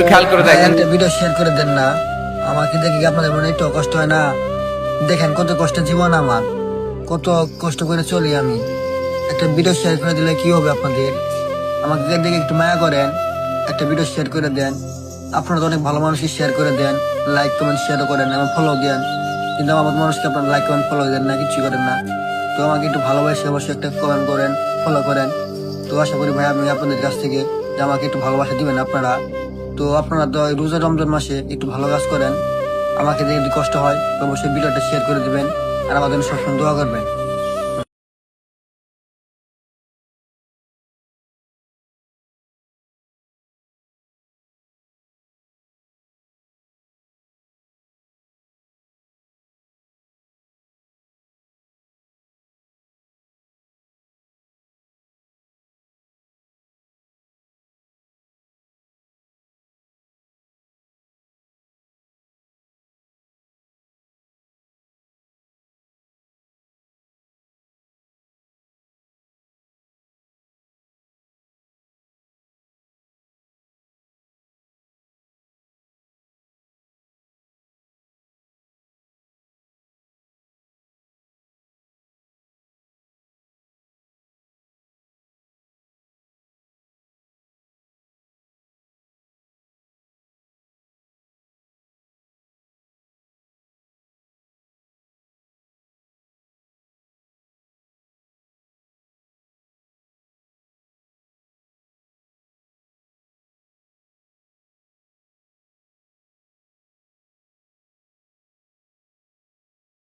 খেয়াল করে দেখেন। একটা ভিডিও শেয়ার করে দেন না, আমাকে দেখে কি আপনাদের মনে একটু কষ্ট হয় না? দেখেন কত কষ্টের জীবন আমার, কত কষ্ট করে চলি আমি। একটা ভিডিও শেয়ার করে দিলে কি হবে আপনাদের? আমাকে দেখে একটু মায়া করেন, একটা ভিডিও শেয়ার করে দেন। আপনারা তো অনেক ভালো মানুষই শেয়ার করে দেন, লাইক কমেন্ট শেয়ারও করেন এবং ফলো দেন, কিন্তু আমার মতো মানুষকে আপনারা লাইক কমেন্ট ফলো দেন না, কিছু করেন না। তো আমাকে একটু ভালোবাসে অবশ্যই একটা কমেন্ট করেন, ফলো করেন। তো আশা করি ভাই আমি আপনাদের কাছ থেকে যে আমাকে একটু ভালোবাসা দিবেন আপনারা। তো আপনারা তো এই রোজা রমজান মাসে একটু ভালো কাজ করেন, আমাকে দেখে যদি কষ্ট হয় তো অবশ্যই ভিডিওটা শেয়ার করে দিবেন আর আমাদের জন্য সবসময় দোয়া করবেন।